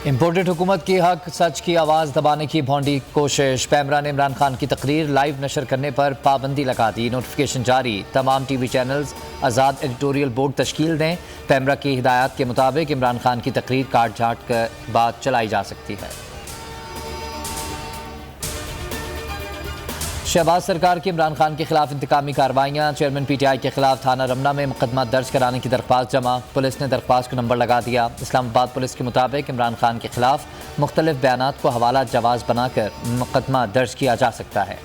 Imported हुकूमत की हक सच की आवाज़ दबाने की भौंडी कोशिश। पैमरा ने इमरान खान की तकरीर लाइव नशर करने पर पाबंदी लगा दी। नोटिफिकेशन जारी, तमाम टीवी चैनल्स आज़ाद एडिटोरियल बोर्ड तश्कील दें। पैमरा की हिदायत के मुताबिक इमरान खान की तकरीर काट छाट के बाद चलाई जा सकती है। शहबाज सरकार की इमरान खान के खिलाफ इंतकामी कार्रवाइयाँ। चेयरमैन PTI के खिलाफ थाना रमना में मुकदमा दर्ज कराने की दरख्वास्त जमा। पुलिस ने दरख्वास्त को नंबर लगा दिया। इस्लामाबाद पुलिस के मुताबिक इमरान खान के खिलाफ मुख्तलिफ बयानात को हवाला जवाज़ बनाकर मुकदमा दर्ज किया जा सकता है।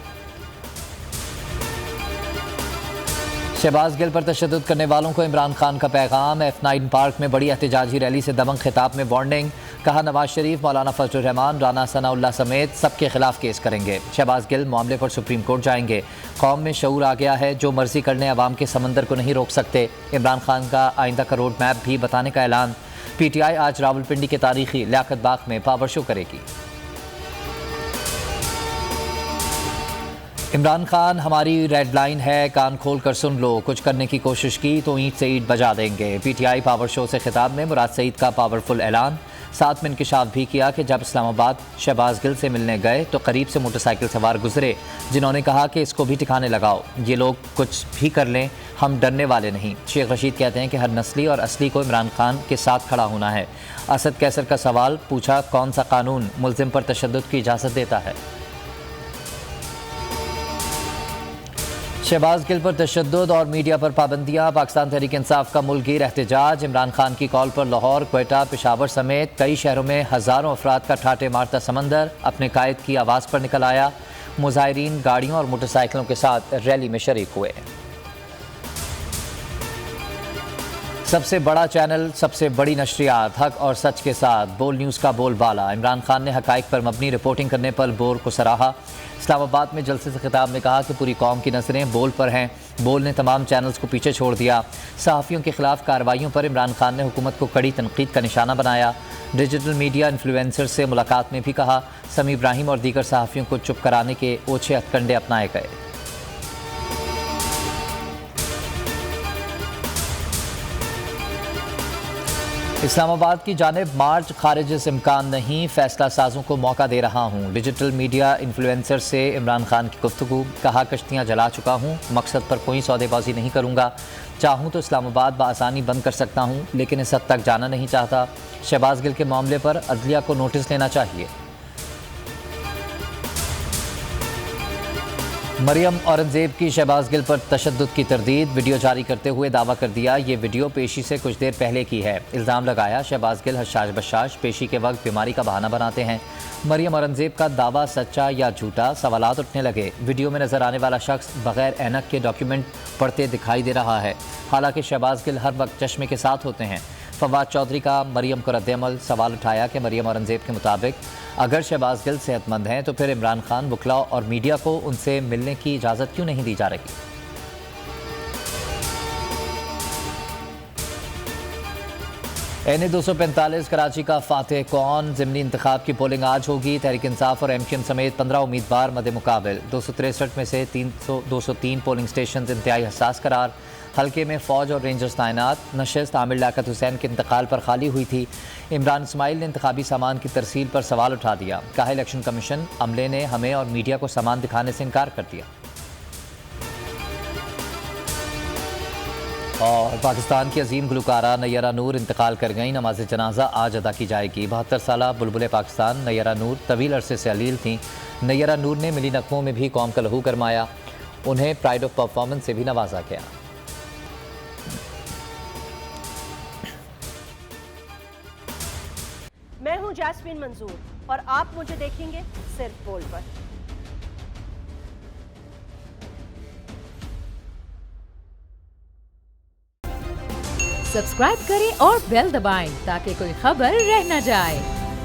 शहबाज गिल पर तशद्दुद करने वालों को इमरान खान का पैगाम। F9 पार्क में बड़ी एहतजाजी रैली से दबंग खिताब में वार्निंग। कहा, नवाज शरीफ, मौलाना फजल रहमान, राना सनाउल्लाह समेत सबके खिलाफ केस करेंगे। शहबाज गिल मामले पर सुप्रीम कोर्ट जाएंगे। कौम में शऊर आ गया है, जो मर्जी करने अवाम के समंदर को नहीं रोक सकते। इमरान खान का आइंदा का रोड मैप भी बताने का ऐलान। PTI आज रावलपिंडी के तारीखी लियाकत बाग में पावर शो करेगी। इमरान खान हमारी रेड लाइन है, कान खोल कर सुन लो। कुछ करने की कोशिश की तो ईंट से ईंट बजा देंगे। PTI पावर शो से खिताब में मुराद सईद का पावरफुल ऐलान। साथ में इंकशाफ भी किया कि जब इस्लामाबाद शहबाज गिल से मिलने गए तो करीब से मोटरसाइकिल सवार गुजरे, जिन्होंने कहा कि इसको भी ठिकाने लगाओ, ये लोग कुछ भी कर लें, हम डरने वाले नहीं। शेख रशीद कहते हैं कि हर नस्ली और असली को इमरान खान के साथ खड़ा होना है। असद कैसर का सवाल पूछा, कौन सा कानून मुल्जिम पर तशद्दुद की इजाज़त देता है। शहबाज गिल पर तशद्दुद और मीडिया पर पाबंदियाँ। पाकिस्तान तहरीक इंसाफ का मुल्कगीर एहतजाज। इमरान खान की कॉल पर लाहौर, क्वेटा, पेशावर समेत कई शहरों में हज़ारों अफराद का ठाटे मारता समंदर अपने कायद की आवाज़ पर निकल आया। मुजाहिरीन गाड़ियों और मोटरसाइकिलों के साथ रैली में शरीक हुए। सबसे बड़ा चैनल, सबसे बड़ी नशरियात, हक और सच के साथ बोल न्यूज़ का बोलबाला। इमरान खान ने हकाइक पर मबनी रिपोर्टिंग करने पर बोल को सराहा। इस्लामाबाद में जलसे से खिताब में कहा कि पूरी कौम की नज़रें बोल पर हैं। बोल ने तमाम चैनल्स को पीछे छोड़ दिया। सहाफ़ियों के खिलाफ कार्रवाइयों पर इमरान खान ने हुकूमत को कड़ी तनकीद का निशाना बनाया। डिजिटल मीडिया इन्फ्लुएंसर से मुलाकात में भी कहा, समी इब्राहिम और दीगर सहाफ़ियों को चुप कराने के ओछे हथकंडे अपनाए गए। इस्लामाबाद की जानिब मार्च, खारिज से इम्कान नहीं, फैसला साजों को मौका दे रहा हूँ। डिजिटल मीडिया इन्फ्लुएंसर से इमरान खान की गुफ्तगू। कहा, कश्तियाँ जला चुका हूँ, मकसद पर कोई सौदेबाजी नहीं करूँगा। चाहूँ तो इस्लामाबाद बआसानी बंद कर सकता हूँ, लेकिन इस हद तक जाना नहीं चाहता। शहबाज गिल के मामले पर अदलिया को नोटिस लेना चाहिए। मरियम औरंगजेब की शहबाज गिल पर तशद्दुद की तरदीद। वीडियो जारी करते हुए दावा कर दिया, ये वीडियो पेशी से कुछ देर पहले की है। इल्ज़ाम लगाया, शहबाज गिल हशाश बशाश पेशी के वक्त बीमारी का बहाना बनाते हैं। मरियम औरंगजेब का दावा सच्चा या झूठा, सवालात उठने लगे। वीडियो में नजर आने वाला शख्स बगैर ऐनक के डॉक्यूमेंट पढ़ते दिखाई दे रहा है। हालांकि शहबाज गिल हर वक्त चश्मे के साथ होते हैं। फवाद चौधरी का मरियम को रद्द-ए-अमल। सवाल उठाया कि मरियम औरंगजेब के मुताबिक अगर शहबाज गिल सेहतमंद हैं तो फिर इमरान खान, वकला और मीडिया को उनसे मिलने की इजाज़त क्यों नहीं दी जा रही। NA 245 कराची का फातेह कौन। ज़िमनी इंतखाब की पोलिंग आज होगी। तहरीक इंसाफ और MQM समेत 15 उम्मीदवार मद मुकाबिल। 263 में से 203 पोलिंग स्टेशन इंतहाई हसास करार। हल्के में फ़ौज और रेंजर्स तैनात। नशिस्त आमिर लियाकत हुसैन के इंतकाल पर खाली हुई थी। इमरान इस्माइल ने इंतखाबी सामान की तरसील पर सवाल उठा दिया। कहा, इलेक्शन कमीशन अमले ने हमें और मीडिया को सामान दिखाने से इनकार कर दिया। और पाकिस्तान की अजीम गुलकारा नैयरा नूर इंतकाल कर गई। नमाज जनाजा आज अदा की जाएगी। 72 साला बुलबुल पाकिस्तान नैयरा नूर तवील अरसे से अलील थीं। नैयरा नूर ने मिली नकमों में भी कौम का लहू गरमाया। उन्हें प्राइड ऑफ परफॉर्मेंस से भी नवाजा गया। मैं हूं जैस्मिन मंजूर और आप मुझे देखेंगे सिर्फ बोल पर। सब्सक्राइब करें और बेल दबाएं ताकि कोई खबर रह न जाए।